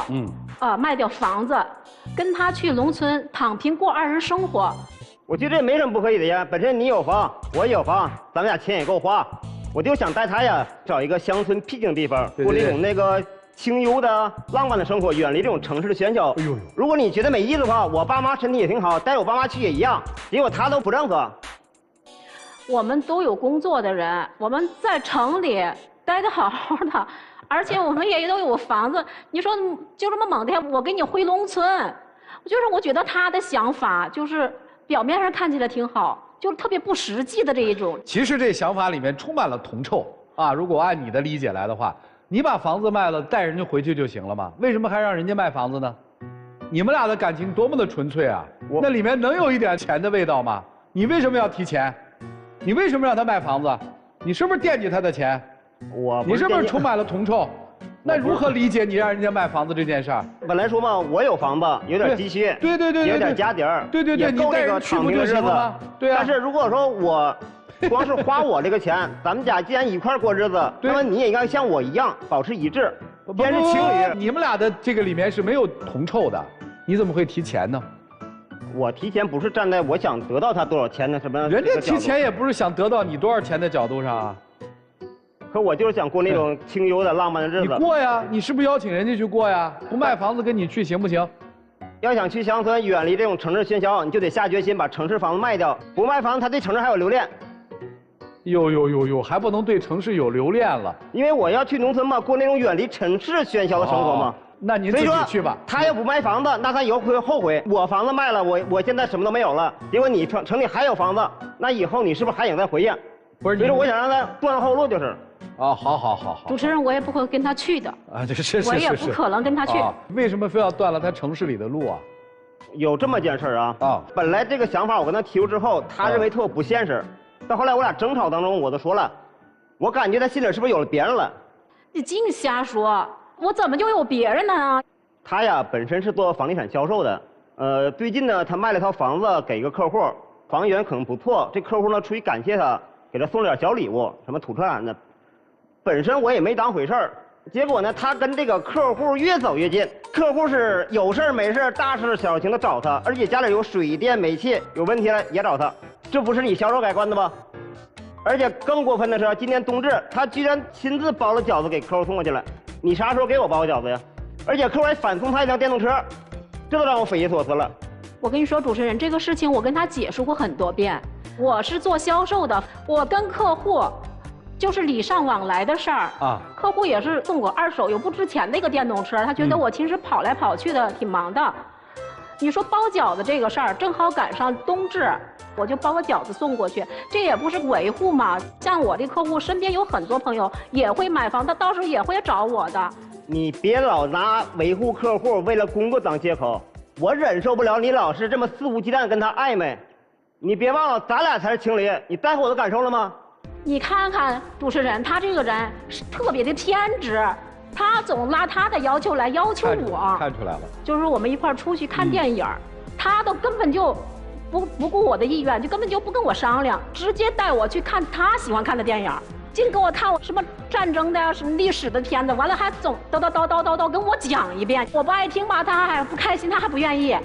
卖掉房子，跟他去农村躺平过2人生活。我觉得这没什么不可以的呀，本身你有房，我也有房，咱们俩钱也够花。我就想带他呀，找一个乡村僻静的地方，过这种那个清幽的浪漫的生活，远离这种城市的喧嚣。如果你觉得没意思的话，我爸妈身体也挺好，带我爸妈去也一样。结果他都不认可。我们都有工作的人，我们在城里待得好好的，而且我们也都有房子。你说就这么猛的，我给你回农村，我觉得他的想法就是表面上看起来挺好，就是特别不实际的这一种。其实这想法里面充满了铜臭啊！如果按你的理解来的话，你把房子卖了，带人家回去就行了嘛？为什么还让人家卖房子呢？你们俩的感情多么的纯粹啊！那里面能有一点钱的味道吗？你为什么要提钱？你为什么让他卖房子？你是不是惦记他的钱？你是不是充满了铜臭？那如何理解你让人家卖房子这件事儿？本来说嘛，我有房子，有点积蓄，对，有点家底儿，对，也够这个躺平的日子。对啊。但是如果说我光是花我这个钱，咱们家既然一块过日子，那么你也应该像我一样保持一致，便是情侣。你们俩的这个里面是没有铜臭的，你怎么会提钱呢？我提钱不是站在我想得到他多少钱的什么，人家提钱也不是想得到你多少钱的角度上啊。可我就是想过那种清幽的浪漫的日子。你过呀，你是不是邀请人家去过呀？不卖房子跟你去行不行？要想去乡村，远离这种城市喧嚣，你就得下决心把城市房子卖掉。不卖房子，他对城市还有留恋。哟，还不能对城市有留恋了。因为我要去农村嘛，过那种远离城市喧嚣的生活嘛。那您自己去吧。他要不卖房子，那他以后会后悔。我房子卖了，我现在什么都没有了。结果你城里还有房子，那以后你是不是还想再回去？不是，所以说我想让他断后路就是。好。主持人，我也不会跟他去的。啊，是。我也不可能跟他去。为什么非要断了他城市里的路啊？有这么件事啊。本来这个想法我跟他提出之后，他认为特不现实。到后来我俩争吵当中，我都说了，我感觉他心里是不是有了别人了？你净瞎说，我怎么就有别人呢？他呀本身是做房地产销售的，最近呢他卖了套房子给一个客户，房源可能不错，这客户呢出于感谢他，给他送了点小礼物，什么土特产的。本身我也没当回事儿，结果呢他跟这个客户越走越近，客户是有事没事大事小情的找他，而且家里有水电煤气有问题了也找他，这不是你销售改观的吗？而且更过分的是，今年冬至他居然亲自包了饺子给客户送过去了，你啥时候给我包饺子呀？而且客户还反送他一辆电动车，这都让我匪夷所思了。我跟你说，主持人，这个事情我跟他解释过很多遍，我是做销售的，我跟客户就是礼尚往来的事儿啊。客户也是送我2手又不值钱的一个电动车，他觉得我平时跑来跑去的挺忙的。你说包饺子这个事儿，正好赶上冬至，我就把我饺子送过去，这也不是维护嘛。像我的客户身边有很多朋友也会买房，他到时候也会找我的。你别老拿维护客户为了工作当借口，我忍受不了你老是这么肆无忌惮跟他暧昧。你别忘了，咱俩才是情侣，你在乎我的感受了吗？你看看主持人，他这个人是特别的偏执，他总拿他的要求来要求我。看出来了，就是我们一块儿出去看电影，他都根本就不顾我的意愿，就根本就不跟我商量，直接带我去看他喜欢看的电影，净给我看什么战争的呀、什么历史的片子，完了还总叨跟我讲一遍，我不爱听吧，他还不开心，他还不愿意。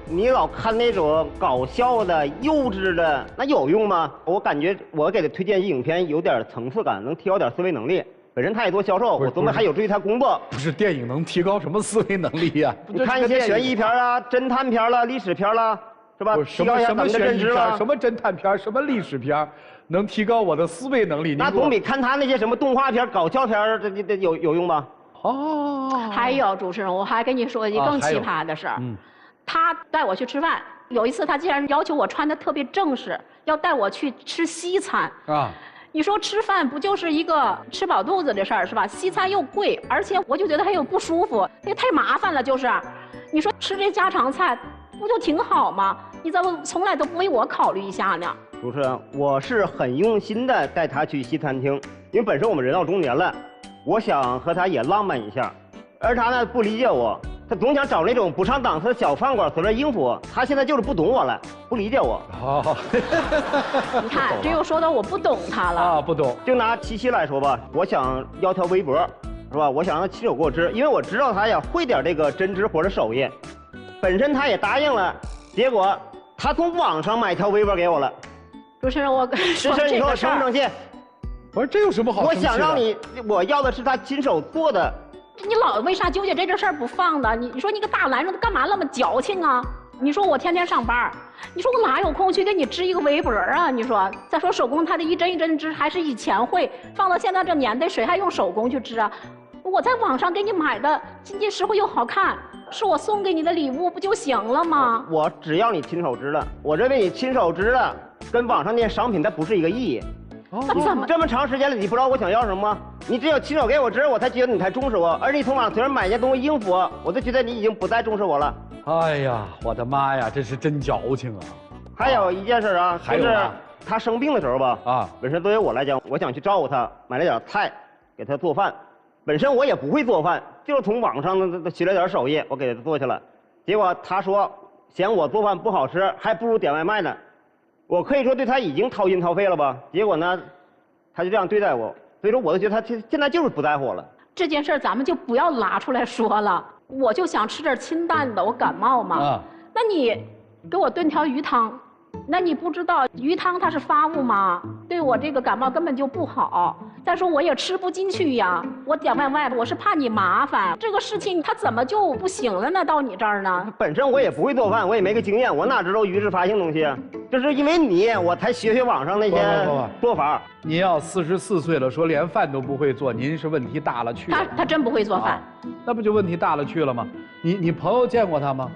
你老看那种搞笑的、幼稚的，那有用吗？我感觉我给他推荐影片有点层次感，能提高点思维能力。本身他也做销售，我琢磨还有助于他工作。不是电影能提高什么思维能力呀？你看一些悬疑片啊、侦探片啦、历史片啦，是吧？提高一下咱们的认知了。什么侦探片、什么历史片，能提高我的思维能力？那总比看他那些什么动画片、搞笑片这有用吧？哦。还有主持人，我还跟你说一个更奇葩的事儿。他带我去吃饭，有一次他竟然要求我穿得特别正式，要带我去吃西餐啊。你说吃饭不就是一个吃饱肚子的事儿是吧？西餐又贵，而且我就觉得还有不舒服，这太麻烦了。就是，你说吃这家常菜不就挺好吗？你怎么从来都不为我考虑一下呢？主持人，我是很用心的带他去西餐厅，因为本身我们人到中年了，我想和他也浪漫一下，而他呢不理解我。他总想找那种不上档次的小饭馆随便应付我，他现在就是不懂我了，不理解我。哦，你看，这又说到我不懂他了啊，不懂。就拿七夕来说吧，我想要条围脖，是吧？我想让他亲手给我织，因为我知道他呀会点这个针织活的手艺，本身他也答应了，结果他从网上买条围脖给我了。主持人，我跟你说这个事儿，你说我生不生气？不是，这有什么好生气的？我想让你，我要的是他亲手做的。你老为啥纠结这事儿不放呢？你说你个大男人干嘛那么矫情啊？你说我天天上班，你说我哪有空去给你织一个围脖啊？你说，再说手工，它的一针一针织，还是以前会，放到现在这年代，谁还用手工去织啊？我在网上给你买的，经济实惠又好看，是我送给你的礼物，不就行了吗？我只要你亲手织了，我认为你亲手织了，跟网上那些商品它不是一个意义。那怎么这么长时间了，你不知道我想要什么吗？你只有亲手给我织，我才觉得你才重视我。而你从网上买件东西应付我，我就觉得你已经不再重视我了。哎呀，我的妈呀，这是真矫情啊！还有一件事啊，就是他生病的时候吧，本身作为我来讲，我想去照顾他，买了点菜给他做饭。本身我也不会做饭，就是从网上学了点手艺，我给他做去了。结果他说嫌我做饭不好吃，还不如点外卖呢。我可以说对他已经掏心掏肺了吧？结果呢，他就这样对待我，所以说我就觉得他现在就是不在乎我了。这件事咱们就不要拿出来说了。我就想吃点清淡的，我感冒嘛。那你给我炖条鱼汤，那你不知道鱼汤它是发物吗？对我这个感冒根本就不好。再说我也吃不进去呀，我点外卖我是怕你麻烦。这个事情它怎么就不行了呢？到你这儿呢？本身我也不会做饭，我也没个经验，我哪知道鱼是发性东西啊？就是因为你，我才学网上那些做法。您要44岁了，说连饭都不会做，您是问题大了去了。他真不会做饭，那不就问题大了去了吗？你朋友见过他吗？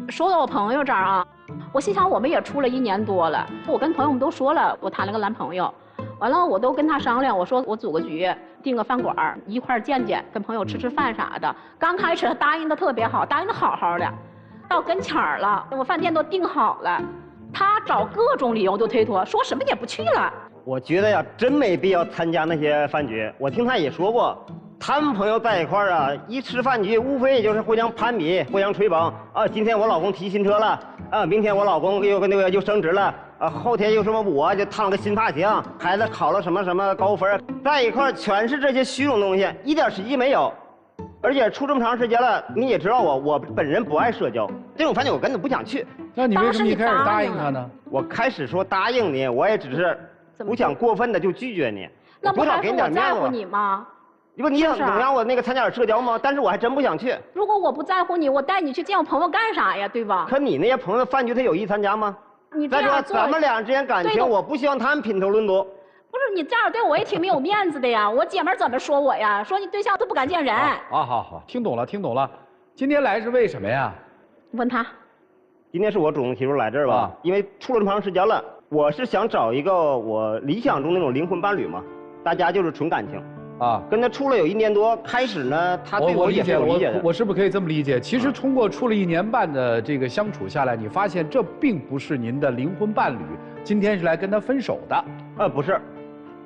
说到我朋友这儿啊，我心想我们也处了1年多了，我跟朋友们都说了，我谈了个男朋友，完了我都跟他商量，我说我组个局，订个饭馆，一块见见，跟朋友吃吃饭啥的。刚开始他答应的特别好，答应的好好的，到跟前儿了，我饭店都订好了，他找各种理由都推脱，说什么也不去了。我觉得呀，真没必要参加那些饭局。我听他也说过，他们朋友在一块儿啊，一吃饭局，无非也就是互相攀比、互相吹捧啊。今天我老公提新车了啊，明天我老公又升职了啊，后天又什么我就烫了个新发型，孩子考了什么什么高分，在一块儿全是这些虚荣东西，一点实际没有。而且处这么长时间了，你也知道我本人不爱社交，这种饭局我根本不想去。那你为什么一开始答应他呢？我开始说答应你，我也只是不想过分的就拒绝你。那不还是我在乎你吗？如果你想让我那个参加点社交吗？但是我还真不想去。如果我不在乎你，我带你去见我朋友干啥呀？对吧？可你那些朋友饭局他有意参加吗？你这样做，咱们俩之间感情，我不希望他们品头论足。不是你这样对我也挺没有面子的呀！我姐们怎么说我呀？说你对象都不敢见人。好，听懂了，听懂了。今天来是为什么呀？问他。今天是我主动提出来这儿吧，因为处了这么长时间了，我是想找一个我理想中那种灵魂伴侣嘛，大家就是纯感情。啊，跟他处了有1年多，开始呢，他对我也是有理解的。我是不是可以这么理解？其实通过处了1年半的这个相处下来，你发现这并不是您的灵魂伴侣，今天是来跟他分手的。不是，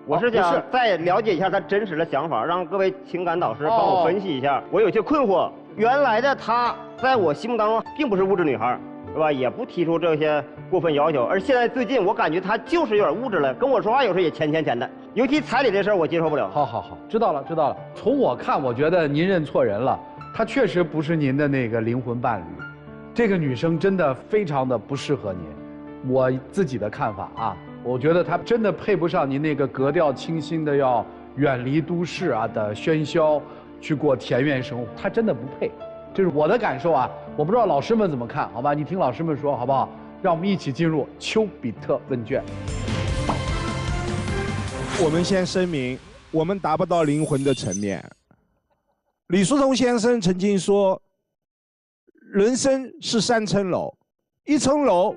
我是想再了解一下他真实的想法，让各位情感导师帮我分析一下。我有些困惑，原来的他在我心目当中并不是物质女孩，对吧？也不提出这些过分要求，而现在最近我感觉他就是有点物质了，跟我说话有时候也钱的。尤其彩礼这事儿我接受不了。好，知道了。从我看，我觉得您认错人了，她确实不是您的那个灵魂伴侣，这个女生真的非常的不适合您。我自己的看法啊，我觉得她真的配不上您那个格调清新的要远离都市啊的喧嚣，去过田园生活，她真的不配。这是我的感受啊，我不知道老师们怎么看，好吧？你听老师们说好不好？让我们一起进入丘比特问卷。我们先声明，我们达不到灵魂的层面。李叔同先生曾经说，人生是3层楼，1层楼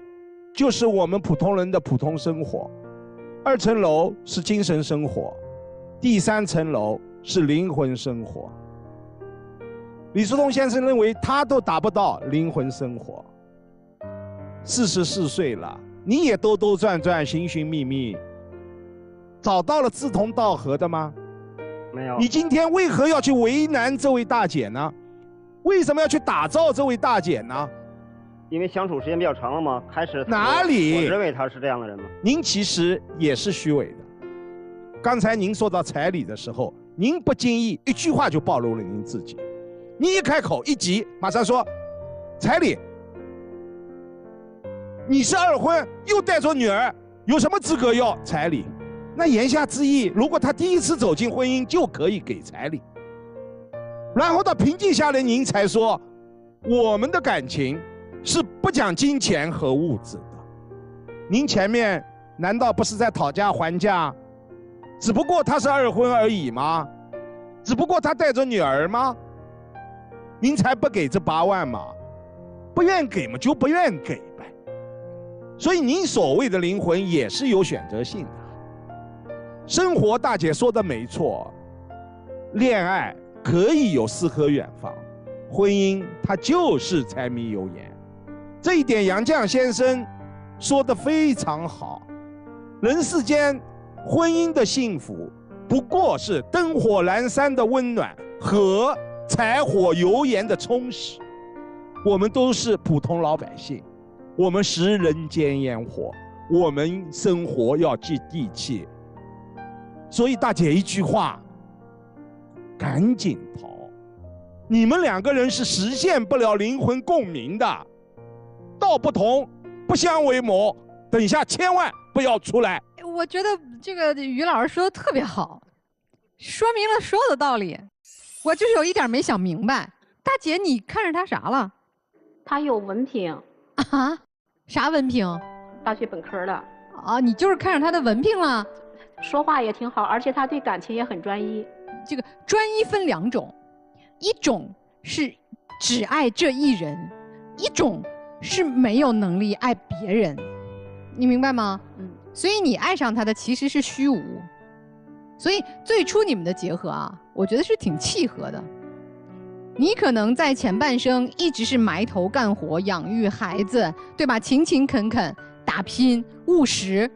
就是我们普通人的普通生活，2层楼是精神生活，第3层楼是灵魂生活。李叔同先生认为他都达不到灵魂生活。44岁了，你也兜兜转转，寻寻觅觅，找到了志同道合的吗？没有。你今天为何要去为难这位大姐呢？为什么要去打造这位大姐呢？因为相处时间比较长了嘛，开始哪里？我认为他是这样的人嘛。您其实也是虚伪的。刚才您说到彩礼的时候，您不经意一句话就暴露了您自己。你一开口一急，马上说彩礼，你是2婚又带着女儿，有什么资格要彩礼？那言下之意，如果他第一次走进婚姻就可以给彩礼，然后到平静下来，您才说我们的感情是不讲金钱和物质的。您前面难道不是在讨价还价？只不过他是2婚而已吗？只不过他带着女儿吗？您才不给这8万嘛？不愿给嘛就不愿给呗。所以您所谓的灵魂也是有选择性的。生活大姐说的没错，恋爱可以有诗和远方，婚姻它就是柴米油盐。这一点杨绛先生说得非常好。人世间婚姻的幸福不过是灯火阑珊的温暖和柴火油盐的充实。我们都是普通老百姓，我们食人间烟火，我们生活要接地气。所以大姐一句话，赶紧逃！你们2个人是实现不了灵魂共鸣的，道不同不相为谋。等一下千万不要出来。我觉得这个于老师说的特别好，说明了所有的道理。我就是有一点没想明白，大姐你看上他啥了？他有文凭啊？啥文凭？大学本科的。啊，你就是看上他的文凭了？说话也挺好，而且他对感情也很专一。这个专一分2种，一种是只爱这一人，一种是没有能力爱别人，你明白吗？所以你爱上他的其实是虚无。所以最初你们的结合啊，我觉得是挺契合的。你可能在前半生一直是埋头干活、养育孩子，对吧？勤勤恳恳、打拼、务实。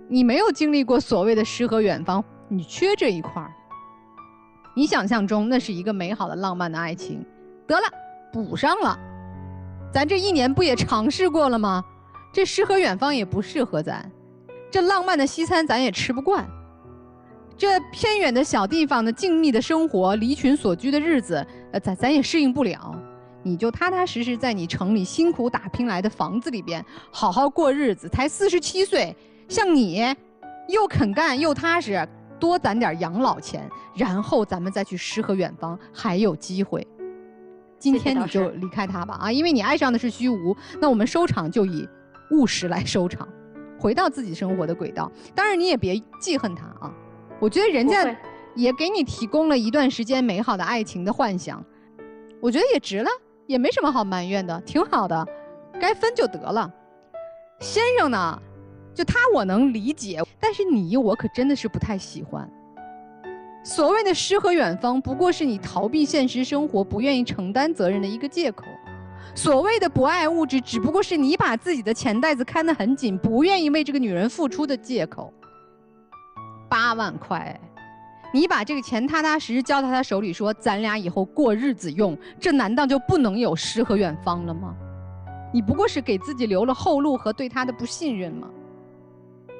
你没有经历过所谓的诗和远方，你缺这一块儿。你想象中那是一个美好的浪漫的爱情，得了，补上了。咱这1年不也尝试过了吗？这诗和远方也不适合咱，这浪漫的西餐咱也吃不惯，这偏远的小地方的静谧的生活、离群所居的日子，咱也适应不了。你就踏踏实实在你城里辛苦打拼来的房子里边好好过日子。才47岁。像你，又肯干又踏实，多攒点养老钱，然后咱们再去诗和远方，还有机会。今天你就离开他吧啊，因为你爱上的是虚无，那我们收场就以务实来收场，回到自己生活的轨道。当然你也别记恨他啊，我觉得人家也给你提供了一段时间美好的爱情的幻想，我觉得也值了，也没什么好埋怨的，挺好的，该分就得了。先生呢？就他我能理解，但是你我可真的是不太喜欢。所谓的诗和远方，不过是你逃避现实生活、不愿意承担责任的一个借口。所谓的不爱物质，只不过是你把自己的钱袋子看得很紧，不愿意为这个女人付出的借口。8万块，你把这个钱踏踏实实交到他手里，说咱俩以后过日子用，这难道就不能有诗和远方了吗？你不过是给自己留了后路和对他的不信任吗？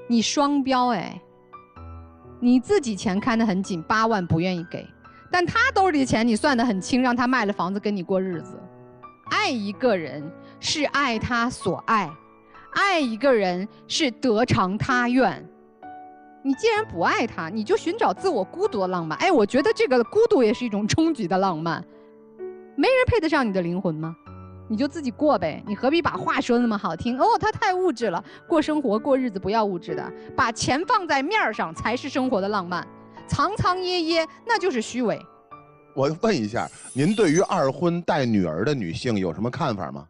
你双标哎！你自己钱看得很紧，8万不愿意给，但他兜里的钱你算得很清，让他卖了房子跟你过日子。爱一个人是爱他所爱，爱一个人是得偿他愿。你既然不爱他，你就寻找自我孤独的浪漫。哎，我觉得这个孤独也是一种终极的浪漫。没人配得上你的灵魂吗？你就自己过呗，你何必把话说那么好听？哦，他太物质了，过生活过日子不要物质的，把钱放在面上才是生活的浪漫，藏藏掖掖那就是虚伪。我问一下，您对于二婚带女儿的女性有什么看法吗？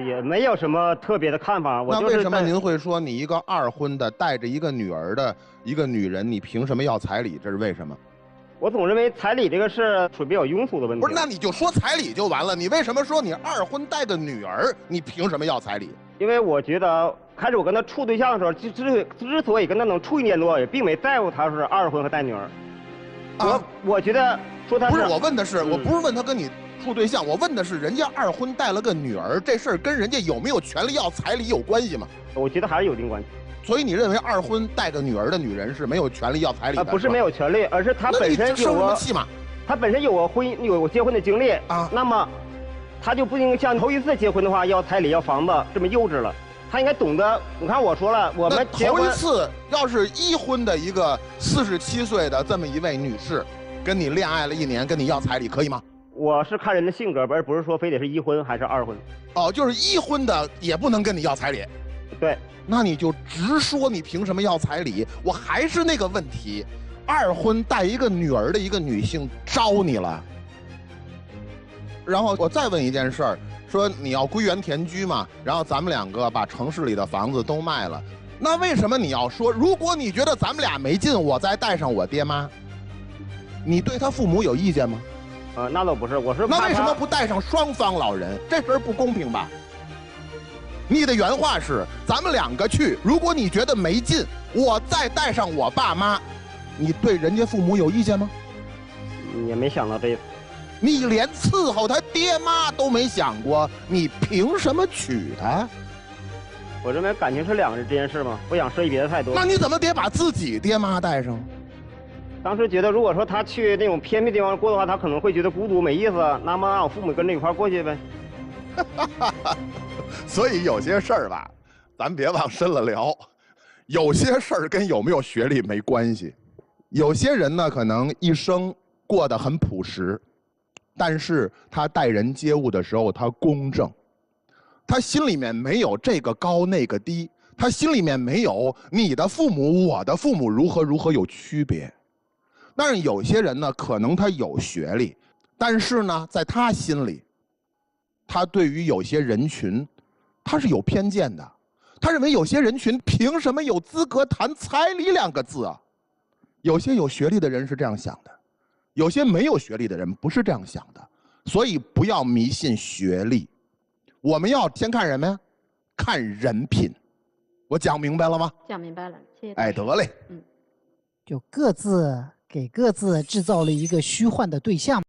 也没有什么特别的看法。那为什么您会说你一个二婚的带着一个女儿的一个女人，你凭什么要彩礼？这是为什么？我总认为彩礼这个是属于比较庸俗的问题。不是，那你就说彩礼就完了。你为什么说你二婚带个女儿，你凭什么要彩礼？因为我觉得开始我跟他处对象的时候，之所以跟他能处1年多，也并没在乎他是二婚和带女儿。我觉得说他是不是，我问的是，我不是问他跟你处对象，我问的是人家二婚带了个女儿，这事儿跟人家有没有权利要彩礼有关系吗？我觉得还是有一定关系。所以你认为二婚带个女儿的女人是没有权利要彩礼的？不是没有权利，而是她本身有过气嘛？她本身有过结婚的经历啊，那么她就不应像头一次结婚的话要彩礼要房子这么幼稚了。她应该懂得，你看我说了，我们头一次要是一婚的一个47岁的这么一位女士，跟你恋爱了1年，跟你要彩礼可以吗？我是看人的性格，而不是说非得是一婚还是二婚。哦，就是一婚的也不能跟你要彩礼。对。那你就直说，你凭什么要彩礼？我还是那个问题，二婚带一个女儿的一个女性招你了。然后我再问一件事儿，说你要归园田居嘛，然后咱们2个把城市里的房子都卖了，那为什么你要说，如果你觉得咱们俩没劲，我再带上我爹妈，你对他父母有意见吗？那倒不是，我是那为什么不带上双方老人？这事儿不公平吧？你的原话是，咱们2个去，如果你觉得没劲，我再带上我爸妈，你对人家父母有意见吗？也没想到这，你连伺候他爹妈都没想过，你凭什么娶她？我认为感情是2个人这件事嘛，不想涉及别的太多。那你怎么得把自己爹妈带上？当时觉得，如果说他去那种偏僻地方过的话，他可能会觉得孤独没意思，那么让我父母跟着一块过去呗。所以有些事儿吧，咱别往深了聊。有些事儿跟有没有学历没关系。有些人呢，可能一生过得很朴实，但是他待人接物的时候，他公正，他心里面没有这个高那个低，他心里面没有你的父母我的父母如何有区别。但是有些人呢，可能他有学历，但是呢，在他心里，他对于有些人群，他是有偏见的。他认为有些人群凭什么有资格谈彩礼2个字啊？有些有学历的人是这样想的，有些没有学历的人不是这样想的。所以不要迷信学历，我们要先看什么呀？看人品。我讲明白了吗？讲明白了，谢谢。哎，得嘞。就各自给各自制造了一个虚幻的对象。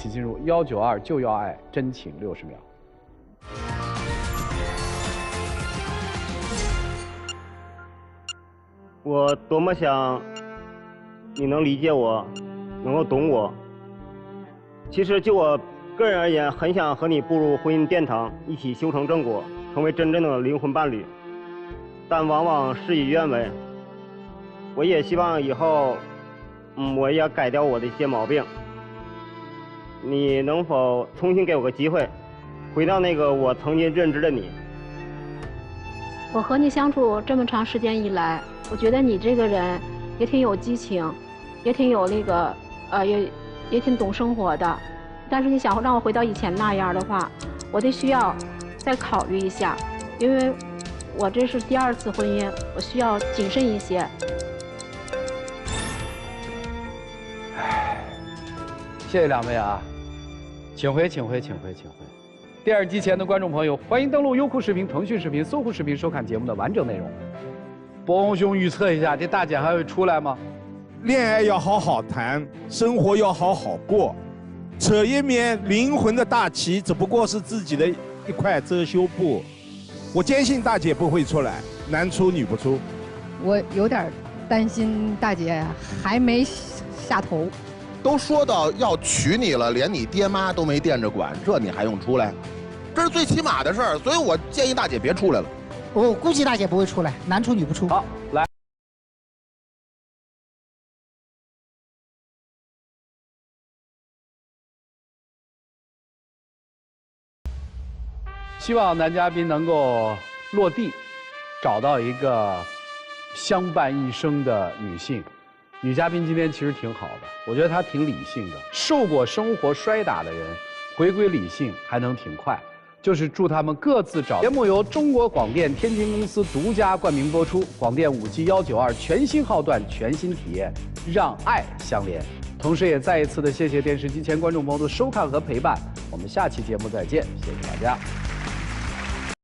请进入192就要爱真情60秒。我多么想你能理解我，能够懂我。其实就我个人而言，很想和你步入婚姻殿堂，一起修成正果，成为真正的灵魂伴侣。但往往事与愿违。我也希望以后，我也改掉我的一些毛病。你能否重新给我个机会，回到那个我曾经认知的你？我和你相处这么长时间以来，我觉得你这个人也挺有激情，也挺有那个也挺懂生活的。但是你想让我回到以前那样的话，我得需要再考虑一下，因为我这是第2次婚姻，我需要谨慎一些。谢谢2位啊，请回。电视机前的观众朋友，欢迎登录优酷视频、腾讯视频、搜狐视频收看节目的完整内容。博红兄预测一下，这大姐还会出来吗？恋爱要好好谈，生活要好好过，扯一面灵魂的大旗，只不过是自己的一块遮羞布。我坚信大姐不会出来，男出女不出。我有点担心大姐还没下头。都说到要娶你了，连你爹妈都没惦着管，这你还用出来？这是最起码的事儿，所以我建议大姐别出来了。我估计大姐不会出来，男出女不出。好，来。希望男嘉宾能够落地，找到一个相伴一生的女性。女嘉宾今天其实挺好的，我觉得她挺理性的。受过生活摔打的人，回归理性还能挺快。就是祝他们各自找。节目由中国广电天津公司独家冠名播出，广电5G 192全新号段，全新体验，让爱相连。同时也再一次的谢谢电视机前观众朋友的收看和陪伴，我们下期节目再见，谢谢大家。